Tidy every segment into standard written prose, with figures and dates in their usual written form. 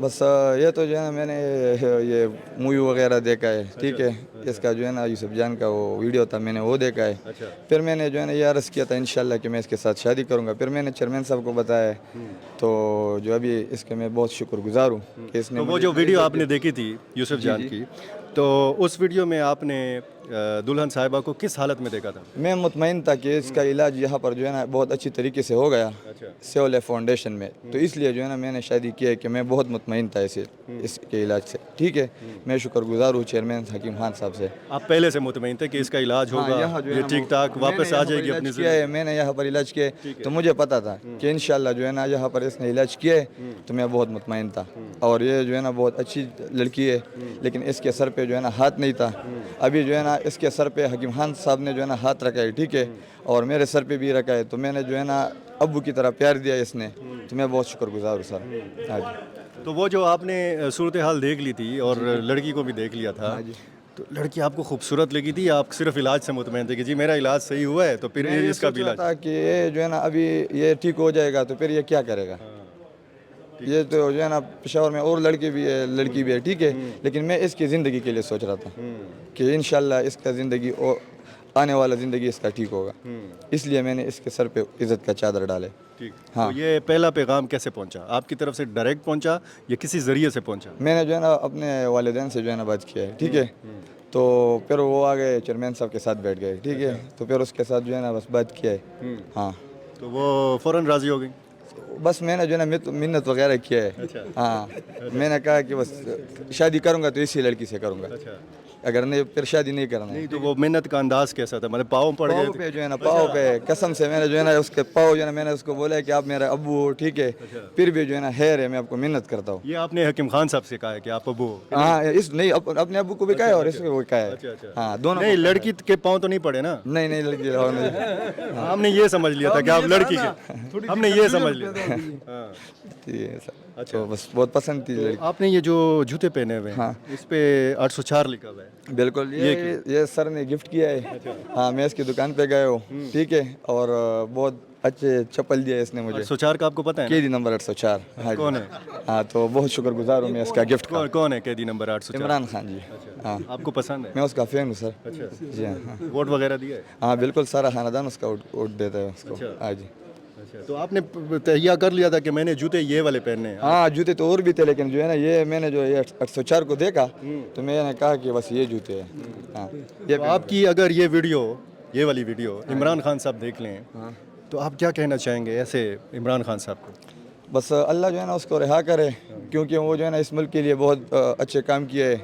بس یہ تو جو ہے نا میں نے یہ مووی وغیرہ دیکھا ہے, ٹھیک ہے, اس کا جو ہے نا یوسف جان کا وہ ویڈیو تھا, میں نے وہ دیکھا ہے. پھر میں نے جو ہے نا یہ عرض کیا تھا انشاءاللہ کہ میں اس کے ساتھ شادی کروں گا. پھر میں نے چیئرمین صاحب کو بتایا ہے, تو جو ابھی اس کے میں بہت شکر گزار ہوں کہ اس نے تو وہ جو ویڈیو آپ نے دیکھی تھی یوسف جان کی, تو اس ویڈیو میں آپ نے دلہن صاحبہ کو کس حالت میں دیکھا تھا؟ میں مطمئن تھا کہ اس کا علاج یہاں پر جو ہے نا بہت اچھی طریقے سے ہو گیا سیولے فاؤنڈیشن میں, تو اس لیے جو ہے نا میں نے شادی کی ہے کہ میں بہت مطمئن تھا اس کے علاج سے, ٹھیک ہے. میں شکر گزار ہوں چیئرمین حکیم خان صاحب سے. آپ پہلے سے مطمئن تھے کہ اس کا علاج ہوگا, یہاں جو ہے یہ نا ٹھیک ٹھاک واپس آ جائے گی اپنی زندگی؟ میں نے یہاں پر علاج کیا ہے, تو مجھے پتا تھا کہ انشاءاللہ جو ہے نا یہاں پر اس نے علاج کیا ہے, تو میں بہت مطمئن تھا. اور یہ جو ہے نا بہت اچھی لڑکی ہے, لیکن اس کے سر پہ جو ہے نا ہاتھ نہیں تھا. ابھی جو ہے نا اس کے سر پہ حکیم خان صاحب نے جو ہے نا ہاتھ رکھا ہے, ٹھیک ہے, اور میرے سر پہ بھی رکھا ہے. تو میں نے جو ہے نا ابو کی طرح پیار دیا اس نے, تو میں بہت شکر گزار ہوں سر. ہاں جی. تو وہ جو آپ نے صورتحال دیکھ لی تھی اور لڑکی کو بھی دیکھ لیا تھا, تو لڑکی آپ کو خوبصورت لگی تھی, آپ صرف علاج سے مطمئن تھے کہ جی میرا علاج صحیح ہوا ہے تو پھر اس کا بھی علاج تھا کہ یہ جو ہے نا ابھی یہ ٹھیک ہو جائے گا تو پھر یہ کیا کرے گا. یہ تو جو ہے نا پشاور میں اور لڑکی بھی ہے, ٹھیک ہے, لیکن میں اس کی زندگی کے لیے سوچ رہا تھا کہ انشاءاللہ اس کا زندگی اور آنے والا زندگی اس کا ٹھیک ہوگا. اس لیے میں نے اس کے سر پہ عزت کا چادر ڈالے. ہاں, یہ پہلا پیغام کیسے پہنچا آپ کی طرف سے؟ ڈائریکٹ پہنچا یا کسی ذریعے سے پہنچا؟ میں نے جو ہے نا اپنے والدین سے جو ہے نا بات کیا ہے, ٹھیک ہے, تو پھر وہ آ گئے چیئرمین صاحب کے ساتھ بیٹھ گئے, ٹھیک ہے, تو پھر اس کے ساتھ جو ہے نا بس بات کیا ہے. ہاں, تو وہ فوراً راضی ہو گئی؟ بس میں نے جو ہے نا منت وغیرہ کیا ہے. ہاں, میں نے کہا کہ بس شادی کروں گا تو اسی لڑکی سے کروں گا, اگر نہیں پھر شادی نہیں کرنا ہے. نہیں, تو وہ منت کا انداز کیسا تھا؟ مطلب پاؤں پڑ گئے پاؤں پہ جو ہے نا, پاؤں پہ قسم سے میں نے جو ہے نا اس کے پاؤں جو ہے نا میں نے اس کو بولا کہ آپ میرا ابو ہو, ٹھیک ہے, پھر بھی جو ہے نا خیر ہے, میں آپ کو منت کرتا ہوں. یہ آپ نے حکیم خان صاحب سے کہا ہے کہ آپ ابو ہو؟ ہاں, اس نہیں اپنے ابو کو بھی کہا ہے اور اس کو بھی کہا ہے. ہاں, دونوں. نہیں, لڑکی کے پاؤں تو نہیں پڑے نا؟ نہیں لڑکی نہیں. ہم نے یہ سمجھ لیا تھا کہ آپ لڑکی کے, ہم نے یہ سمجھ لیا تھا. اچھا, بس بہت پسند تھی لڑکی. آپ نے یہ جو جوتے پہنے ہوئے ہیں اس پہ 804 لکھا ہوا ہے؟ بالکل, یہ سر نے گفٹ کیا ہے. ہاں, میں اس کی دکان پہ گئے ہوں, ٹھیک ہے, اور بہت اچھے چپل دیا اس نے مجھے. 804 کا آپ کو پتہ ہے؟ قیدی نمبر 804. کون ہے؟ ہاں, تو بہت شکر گزار ہوں میں اس کا گفٹ کا. کون ہے قیدی نمبر 804؟ عمران خان جی. ہاں, آپ کو پسند ہے؟ میں اس کا فین ہوں سر. جی ہاں. ووٹ وغیرہ دیا ہے؟ ہاں بالکل, سارا خاندان اس کا ووٹ دیتا ہے اس کو. ہاں جی. تو آپ نے تہیہ کر لیا تھا کہ میں نے جوتے یہ والے پہننے ہیں؟ ہاں, جوتے تو اور بھی تھے, لیکن جو ہے نا یہ میں نے جو یہ 804 کو دیکھا تو میں نے کہا کہ بس یہ جوتے ہیں. ہاں, تو آپ کی اگر یہ والی ویڈیو عمران خان صاحب دیکھ لیں تو آپ کیا کہنا چاہیں گے ایسے عمران خان صاحب کو؟ بس اللہ جو ہے نا اس کو رہا کرے, کیونکہ وہ جو ہے نا اس ملک کے لیے بہت اچھے کام کیے.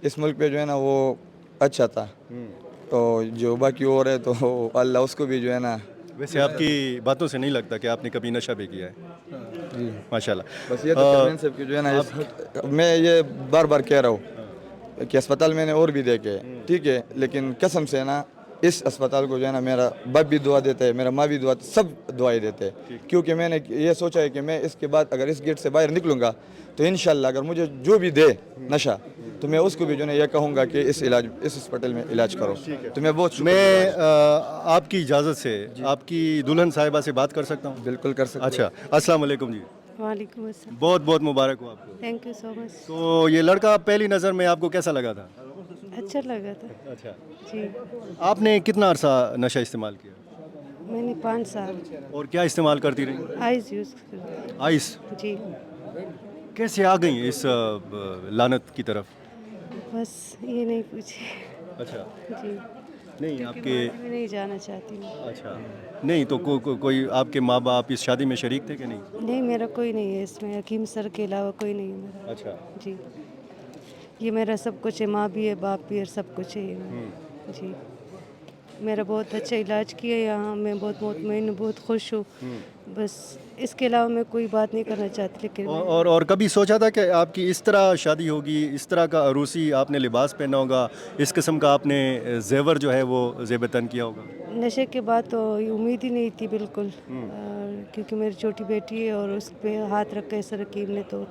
اس ملک پہ جو ہے نا وہ اچھا تھا, تو جو باقی اور ہے تو اللہ اس کو بھی جو ہے نا. ویسے آپ کی باتوں سے نہیں لگتا کہ آپ نے کبھی نشہ بھی کیا ہے؟ جی ماشاء اللہ. بس یہ تو چیئرمین صاحب کی جو ہے نا میں یہ بار بار کہہ رہا ہوں کہ اسپتال میں نے اور بھی دیکھے, ٹھیک ہے, لیکن قسم سے نا اس اسپتال کو جو ہے نا میرا باپ بھی دعا دیتا ہے, میرا ماں بھی دعا, سب دعائیں دیتے ہیں, کیونکہ میں نے یہ سوچا ہے کہ میں اس کے بعد اگر اس گیٹ سے باہر نکلوں گا تو انشاءاللہ اگر مجھے جو بھی دے نشہ تو میں اس کو بھی جو ہے یہ کہوں گا کہ اس اسپتال میں علاج کرو. تو میں بہت میں آپ کی اجازت سے آپ کی دلہن صاحبہ سے بات کر سکتا ہوں؟ بالکل کر سکتے. اچھا, السلام علیکم جی. وعلیکم السلام. بہت بہت مبارک ہو آپ کو. تھینک یو سو مچ. تو یہ لڑکا پہلی نظر میں آپ کو کیسا لگا تھا؟ اچھا لگا تھا. اچھا, جی. آپ نے کتنا عرصہ نشہ استعمال کیا؟ میں نے 5 سال. اور کیا استعمال کرتی رہی؟ آئس یوز کرتی. آئس. جی. کیسے آ گئی اس لعنت کی طرف؟ بس یہ نہیں پوچھے. اچھا. جی. نہیں, آپ کے میں نہیں جانا چاہتی ہوں. اچھا, نہیں تو کوئی آپ کے ماں باپ اس شادی میں شریک تھے کہ نہیں؟ نہیں, میرا کوئی نہیں ہے اس میں, حکیم سر کے علاوہ کوئی نہیں ہے میرا. اچھا. جی, یہ میرا سب کچھ ہے, ماں بھی ہے, باپ بھی ہے, سب کچھ ہے یہ. جی, میرا بہت اچھا علاج کیا یہاں, میں بہت مطمئن ہوں, بہت خوش ہوں. بس اس کے علاوہ میں کوئی بات نہیں کرنا چاہتی. لیکن اور کبھی سوچا تھا کہ آپ کی اس طرح شادی ہوگی, اس طرح کا عروسی, آپ نے لباس پہنا ہوگا, اس قسم کا آپ نے زیور جو ہے وہ زیب تن کیا ہوگا؟ نشے کے بعد تو امید ہی نہیں تھی بالکل, کیونکہ میری چھوٹی بیٹی ہے اور اس پہ ہاتھ رکھا ہے سر حکیم نے, تو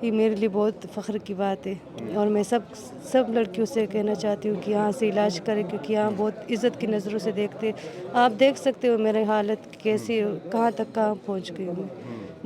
یہ میرے لیے بہت فخر کی بات ہے. اور میں سب لڑکیوں سے کہنا چاہتی ہوں کہ یہاں سے علاج کریں, کیونکہ یہاں بہت عزت کی نظروں سے دیکھتے. آپ دیکھ سکتے ہو میری حالت کیسی, کہاں تک کہاں پہنچ گئی ہوں.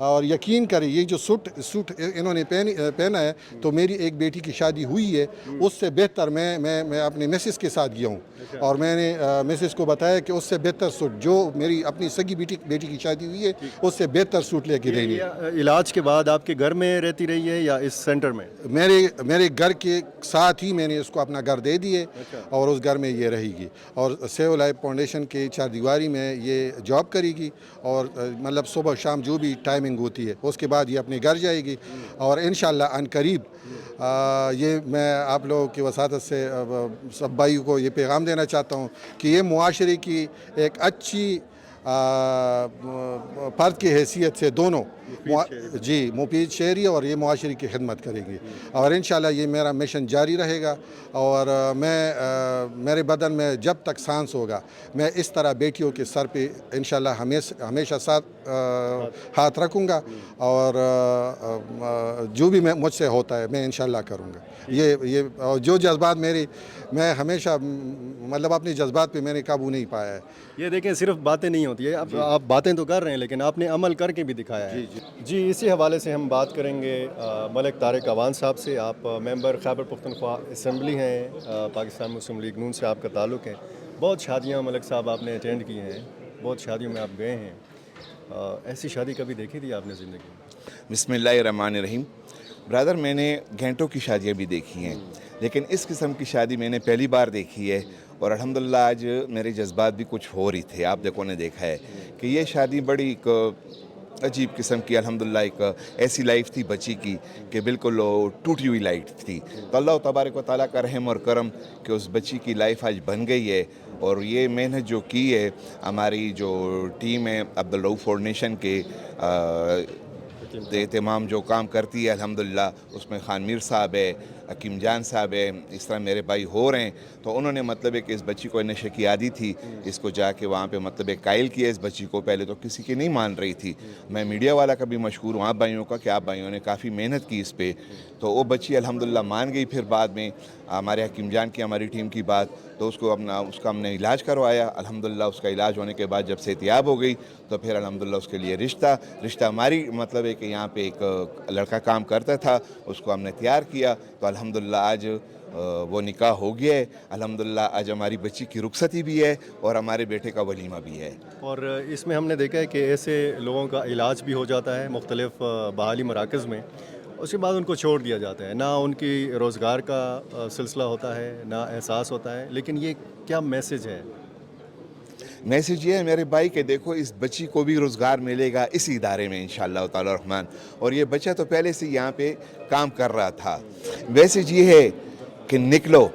اور یقین کریں یہ جو سوٹ انہوں نے پہنا ہے تو میری ایک بیٹی کی شادی ہوئی ہے، اس سے بہتر میں اپنے مسز کے ساتھ گیا ہوں، اور میں نے مسز کو بتایا کہ اس سے بہتر سوٹ جو میری اپنی سگی بیٹی کی شادی ہوئی ہے اس سے بہتر سوٹ لے کے دیں گے۔ علاج کے بعد آپ کے گھر میں رہتی رہی ہے یا اس سینٹر میں؟ میرے گھر کے ساتھ ہی میں نے اس کو اپنا گھر دے دیے اور اس گھر میں یہ رہے گی، اور سیو لائف فاؤنڈیشن کے چار دیواری میں یہ جاب کرے گی، اور مطلب صبح شام جو بھی ٹائمنگ ہوتی ہے اس کے بعد یہ اپنے گھر جائے گی، اور انشاءاللہ ان قریب یہ میں آپ لوگوں کی وساطت سے سب بھائیوں کو یہ پیغام دینا چاہتا ہوں کہ یہ معاشرے کی ایک اچھی فرد کی حیثیت سے دونوں جی مفید شہری اور یہ معاشرے کی خدمت کرے گی، اور انشاءاللہ یہ میرا مشن جاری رہے گا، اور میرے بدن میں جب تک سانس ہوگا میں اس طرح بیٹیوں کے سر پہ انشاءاللہ ہمیشہ ساتھ ہاتھ رکھوں گا، اور جو بھی مجھ سے ہوتا ہے میں انشاءاللہ کروں گا۔ یہ جو جذبات میں ہمیشہ مطلب اپنے جذبات پہ میں نے قابو نہیں پایا ہے۔ یہ دیکھیں صرف باتیں نہیں ہوتی ہے، اب آپ باتیں تو کر رہے ہیں لیکن آپ نے عمل کر کے بھی دکھایا ہے۔ جی اسی حوالے سے ہم بات کریں گے ملک طارق عوان صاحب سے۔ آپ ممبر خیبر پختونخوا اسمبلی ہیں، پاکستان مسلم لیگ نون سے آپ کا تعلق ہے۔ بہت شادیاں ملک صاحب آپ نے اٹینڈ کی ہیں، بہت شادیوں میں آپ گئے ہیں، ایسی شادی کبھی دیکھی تھی آپ نے زندگی میں؟ بسم اللہ الرحمن الرحیم۔ برادر میں نے گھنٹوں کی شادیاں بھی دیکھی ہیں، لیکن اس قسم کی شادی میں نے پہلی بار دیکھی ہے، اور الحمدللہ آج میرے جذبات بھی کچھ ہو رہی تھے۔ آپ لوگوں نے دیکھا ہے کہ یہ شادی بڑی ایک عجیب قسم کی الحمدللہ ایک ایسی لائف تھی بچی کی کہ بالکل ٹوٹی ہوئی لائف تھی، تو اللہ تبارک و تعالیٰ کا رحم اور کرم کہ اس بچی کی لائف آج بن گئی ہے، اور یہ محنت جو کی ہے ہماری جو ٹیم ہے عبدالرؤف فاؤنڈیشن کے اہتمام جو کام کرتی ہے الحمدللہ، اس میں خان میر صاحب ہے، حکیم جان صاحب ہے، اس طرح میرے بھائی ہو رہے ہیں، تو انہوں نے مطلب ہے کہ اس بچی کو نشے کی عادی تھی، اس کو جا کے وہاں پہ مطلب ایک قائل کیا اس بچی کو، پہلے تو کسی کی نہیں مان رہی تھی۔ میں میڈیا والا کا بھی مشکور ہوں آپ بھائیوں کا کہ آپ بھائیوں نے کافی محنت کی اس پہ، تو وہ بچی الحمدللہ مان گئی۔ پھر بعد میں ہمارے حکیم جان کی ہماری ٹیم کی بات، تو اس کا ہم نے علاج کروایا، الحمدللہ اس کا علاج ہونے کے بعد جب صحتیاب ہو گئی تو پھر الحمدللہ اس کے لیے رشتہ ہماری مطلب ہے کہ یہاں پہ ایک لڑکا کام کرتا تھا، اس کو ہم نے تیار کیا، تو الحمدللہ آج وہ نکاح ہو گیا ہے، الحمدللہ آج ہماری بچی کی رخصتی بھی ہے اور ہمارے بیٹے کا ولیمہ بھی ہے۔ اور اس میں ہم نے دیکھا ہے کہ ایسے لوگوں کا علاج بھی ہو جاتا ہے مختلف بحالی مراکز میں، اس کے بعد ان کو چھوڑ دیا جاتا ہے، نہ ان کی روزگار کا سلسلہ ہوتا ہے، نہ احساس ہوتا ہے، لیکن یہ کیا میسج ہے؟ میسیج یہ ہے میرے بھائی کہ دیکھو اس بچی کو بھی روزگار ملے گا اسی ادارے میں انشاءاللہ تعالی الرحمن، اور یہ بچہ تو پہلے سے یہاں پہ کام کر رہا تھا۔ میسیج یہ ہے کہ نکلو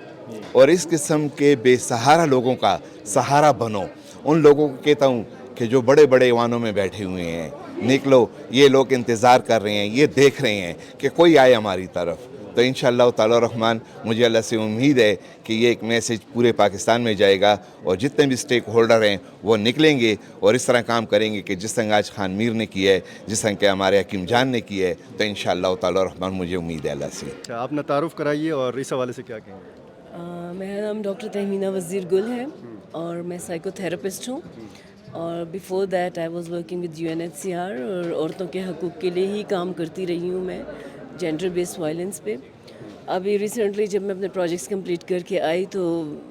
اور اس قسم کے بے سہارا لوگوں کا سہارا بنو، ان لوگوں کو کہتا ہوں کہ جو بڑے بڑے ایوانوں میں بیٹھے ہوئے ہیں، نکلو، یہ لوگ انتظار کر رہے ہیں، یہ دیکھ رہے ہیں کہ کوئی آئے ہماری طرف، تو انشاءاللہ تعالی الرحمن مجھے اللہ سے امید ہے کہ یہ ایک میسیج پورے پاکستان میں جائے گا، اور جتنے بھی اسٹیک ہولڈر ہیں وہ نکلیں گے اور اس طرح کام کریں گے کہ جس طرح آج خان میر نے کیا ہے، جس طرح کہ ہمارے حکیم جان نے کیا ہے، تو انشاءاللہ تعالی الرحمن مجھے امید ہے اللہ سے۔ اچھا، آپ نے تعارف کرائیے اور اس حوالے سے کیا کہیں گے؟ میرا نام ڈاکٹر تہمینہ وزیر گل ہے اور میں سائیکو تھراپسٹ ہوں، اور before that I was working with UNHCR، اور عورتوں کے حقوق کے لیے ہی کام کرتی رہی ہوں میں، جینڈر بیسڈ وائلنس پہ۔ ابھی ریسنٹلی جب میں اپنے پروجیکٹس کمپلیٹ کر کے آئی تو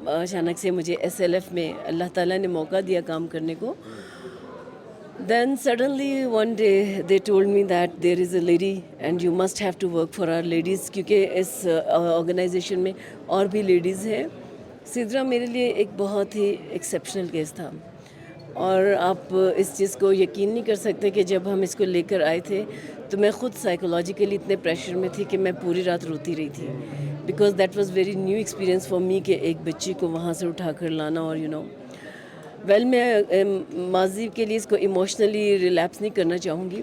اچانک سے مجھے SLF میں اللہ تعالیٰ نے موقع دیا کام کرنے کو۔ Then suddenly one day they told me that there is a lady and you must have to work for our ladies، کیونکہ اس آرگنائزیشن میں اور بھی لیڈیز ہیں۔ سدرا میرے لیے ایک بہت ہی ایکسیپشنل کیس تھا، اور آپ اس چیز کو یقین نہیں کر سکتے کہ جب ہم اس کو لے کر آئے تھے تو میں خود سائیکولوجیکلی اتنے پریشر میں تھی کہ میں پوری رات روتی رہی تھی، because that was very new experience for me کہ ایک بچی کو وہاں سے اٹھا کر لانا، اور ویل میں ماضی کے لیے اس کو ایموشنلی ریلیپس نہیں کرنا چاہوں گی،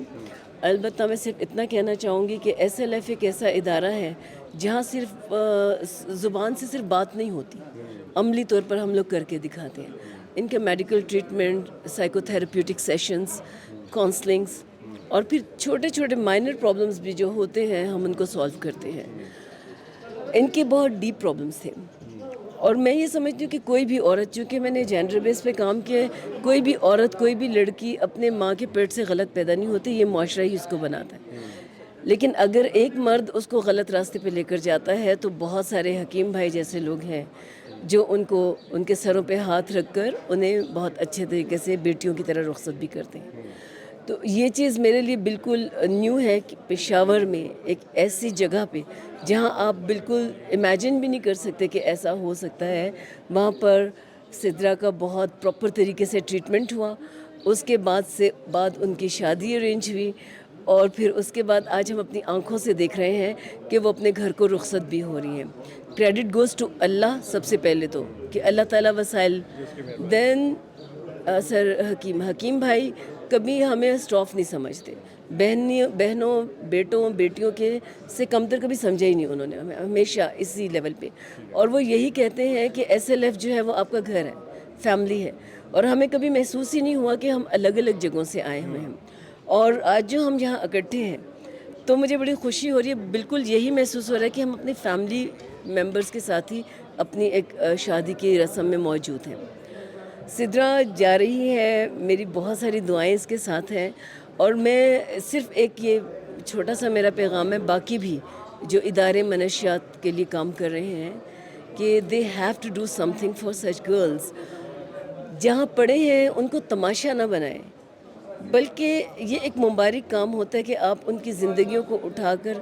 البتہ میں صرف اتنا کہنا چاہوں گی کہ SLF ایک ایسا ادارہ ہے جہاں صرف زبان سے صرف بات نہیں ہوتی، عملی طور پر ہم لوگ کر کے دکھاتے ہیں۔ ان کے medical treatment, psycho therapeutic sessions, counsellings, اور پھر چھوٹے چھوٹے مائنر پرابلمس بھی جو ہوتے ہیں ہم ان کو سالو کرتے ہیں۔ ان کے بہت ڈیپ پرابلمس تھے، اور میں یہ سمجھتی ہوں کہ کوئی بھی عورت، چونکہ میں نے جینڈر بیس پہ کام کیا ہے، کوئی بھی عورت، کوئی بھی لڑکی اپنے ماں کے پیٹ سے غلط پیدا نہیں ہوتی، یہ معاشرہ ہی اس کو بناتا ہے. لیکن اگر ایک مرد اس کو غلط راستے پہ لے کر جاتا ہے تو بہت سارے حکیم بھائی جیسے لوگ ہیں جو ان کے سروں پہ ہاتھ رکھ کر انہیں بہت اچھے طریقے سے بیٹیوں کی طرح رخصت بھی کرتے ہیں. تو یہ چیز میرے لیے بالکل نیو ہے کہ پشاور میں ایک ایسی جگہ پہ جہاں آپ بالکل امیجن بھی نہیں کر سکتے کہ ایسا ہو سکتا ہے، وہاں پر سدرا کا بہت پراپر طریقے سے ٹریٹمنٹ ہوا. اس کے بعد ان کی شادی ارینج ہوئی، اور پھر اس کے بعد آج ہم اپنی آنکھوں سے دیکھ رہے ہیں کہ وہ اپنے گھر کو رخصت بھی ہو رہی ہیں. کریڈٹ گوز ٹو اللہ سب سے پہلے تو، کہ اللہ تعالیٰ وسائل. دین سر حکیم بھائی کبھی ہمیں اسٹاف نہیں سمجھتے، بہنوں بیٹوں بیٹیوں کے سے کمتر کبھی سمجھا ہی نہیں انہوں نے ہمیں، ہمیشہ اسی لیول پہ. اور وہ یہی کہتے ہیں کہ SLF جو ہے وہ آپ کا گھر ہے، فیملی ہے، اور ہمیں کبھی محسوس ہی نہیں ہوا کہ ہم الگ الگ جگہوں سے آئے ہوئے ہیں. اور آج جو ہم یہاں اکٹھے ہیں تو مجھے بڑی خوشی ہو رہی ہے، بالکل یہی محسوس ہو رہا ہے کہ ہم اپنی فیملی ممبرس کے ساتھ ہی اپنی ایک شادی کی رسم میں موجود ہیں. سدرا جا رہی ہے، میری بہت ساری دعائیں اس کے ساتھ ہیں، اور میں صرف ایک یہ چھوٹا سا میرا پیغام ہے باقی بھی جو ادارے منشیات کے لیے کام کر رہے ہیں کہ they have to do something for such girls. جہاں پڑھے ہیں ان کو تماشا نہ بنائیں، بلکہ یہ ایک مبارک کام ہوتا ہے کہ آپ ان کی زندگیوں کو اٹھا کر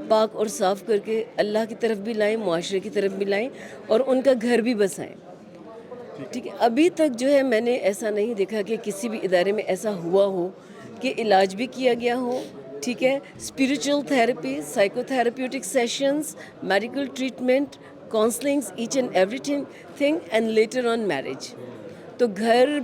پاک اور صاف کر کے اللہ کی طرف بھی لائیں، معاشرے کی طرف بھی لائیں، اور ان کا گھر بھی بسائیں. ٹھیک ہے، ابھی تک جو ہے میں نے ایسا نہیں دیکھا کہ کسی بھی ادارے میں ایسا ہوا ہو کہ علاج بھی کیا گیا ہو. ٹھیک ہے، spiritual therapy, psycho therapeutic sessions, medical treatment, counsellings, each and everything and later on marriage. تو گھر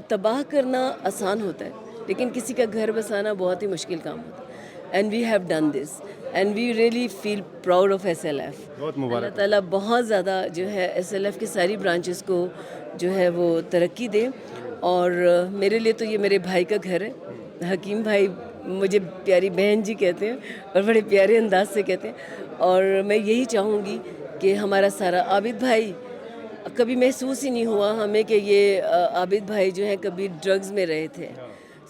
تباہ کرنا آسان ہوتا ہے، لیکن کسی کا گھر بسانا بہت ہی مشکل کام ہوتا ہے. And we have done this and we really feel proud of SLF. بہت مبارک. اللہ تعالیٰ بہت زیادہ جو ہے SLF کی ساری برانچز کو جو ہے وہ ترقی دے. اور میرے لیے تو یہ میرے بھائی کا گھر ہے. حکیم بھائی مجھے پیاری بہن جی کہتے ہیں اور بڑے پیارے انداز سے کہتے ہیں، اور میں یہی چاہوں گی کہ ہمارا سارا عابد بھائی، کبھی محسوس ہی نہیں ہوا ہمیں کہ یہ عابد بھائی جو ہیں کبھی ڈرگز میں رہے تھے.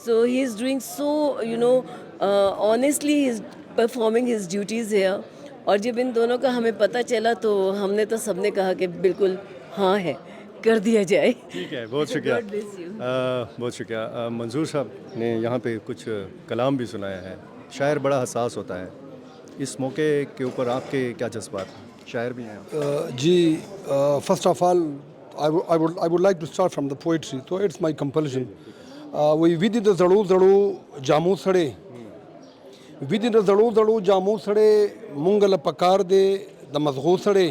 So he is doing so honestly he is performing his duties here. اور جب ان دونوں کا ہمیں پتہ چلا تو ہم نے تو سب نے کہا کہ بالکل ہاں ہے، کر دیا جائے. ٹھیک ہے، بہت شکریہ. بہت شکریہ. منظور صاحب نے یہاں پہ کچھ کلام بھی سنایا ہے. شاعر بڑا حساس ہوتا ہے، اس موقع کے اوپر آپ کے کیا جذبات ہیں؟ شاعر بھی ہیں. جی، first of all I would like to start from the poetry, so it's my compulsion. وہی ودی د زړو زړو جامو سړې، ودی د زړو زړو جامو سړې، مونږ له پکار دی د مزغو سړې،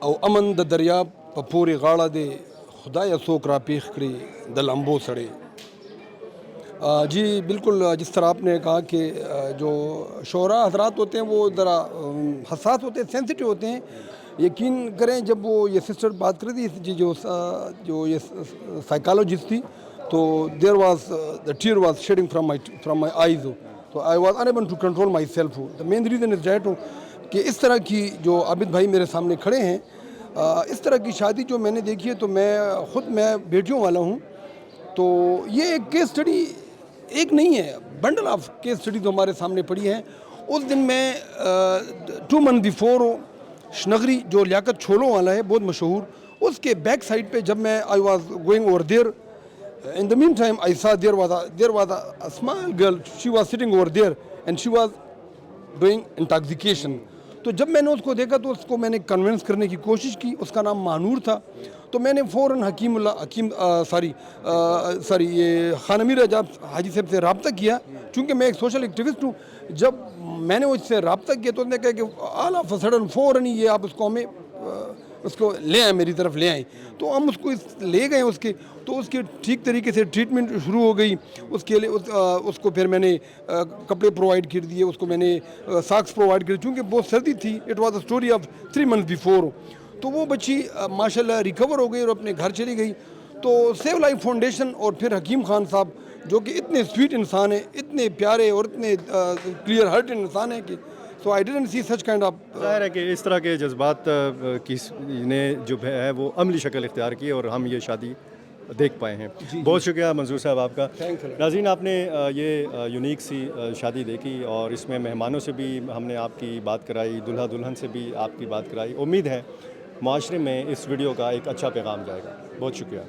او امن د دریاب په پورې غاړه دی، خدایه څوک را پیښ کړي د لمبو سړې. جی بالکل، جس طرح آپ نے کہا کہ جو شعراء حضرات ہوتے ہیں وہ ذرا حساس ہوتے ہیں، سینسیٹیو ہوتے ہیں. یقین کریں جب وہ یہ سسٹر بات کر رہی تھی جو یہ سائیکالوجسٹ تھی، تو there was the tear was shedding from my eyes. تو I was unable to control myself. The main reason is that کہ اس طرح کی جو عابد بھائی میرے سامنے کھڑے ہیں، اس طرح کی شادی جو میں نے دیکھی ہے، تو میں بیٹیوں والا ہوں. تو یہ ایک کیس اسٹڈی ایک نہیں ہے، بنڈل آف کیس اسٹڈی جو ہمارے سامنے پڑی ہے. اس دن میں 2 months بیفور شنگری جو لیاقت چھولوں والا ہے بہت مشہور، اس کے بیک سائڈ پہ جب میں I was going over there, in the meantime I saw there was a small girl, she was sitting over there and she was doing intoxication. تو جب میں نے اس کو دیکھا تو اس کو میں نے کنونس کرنے کی کوشش کی. اس کا نام مانور تھا. تو میں نے فوراً یہ خان امیر اعجاز حاجی صاحب سے رابطہ کیا، چونکہ میں ایک سوشل ایکٹیوسٹ ہوں. جب میں نے اس سے رابطہ کیا تو اس نے کہا کہ آل آف اے سڈن فوراً یہ آپ اس کو لے آئیں، میری طرف لے آئیں. تو ہم اس کو لے گئے تو اس کے ٹھیک طریقے سے ٹریٹمنٹ شروع ہو گئی. اس کے لیے اس کو پھر میں نے کپڑے پرووائڈ کر دیے، اس کو میں نے ساکس پرووائڈ کر دی، چونکہ بہت سردی تھی. It was a story of 3 months before. تو وہ بچی ماشاء اللہ ریکور ہو گئی اور اپنے گھر چلی گئی. تو سیو لائف فاؤنڈیشن اور پھر حکیم خان صاحب جو کہ اتنے سویٹ انسان ہیں، اتنے پیارے اور اتنے کلیئر ہارٹ انسان ہیں کہ So I didn't see such kind of ظاہر ہے کہ اس طرح کے جذبات نے جو ہے وہ عملی شکل اختیار کی اور ہم یہ شادی دیکھ پائے ہیں. بہت شکریہ منظور صاحب آپ کا. ناظرین آپ نے یہ یونیک سی شادی دیکھی اور اس میں مہمانوں سے بھی ہم نے آپ کی بات کرائی, دلہا دلہن سے بھی آپ کی بات کرائی. امید ہے معاشرے میں اس ویڈیو کا ایک اچھا پیغام جائے گا. بہت شکریہ.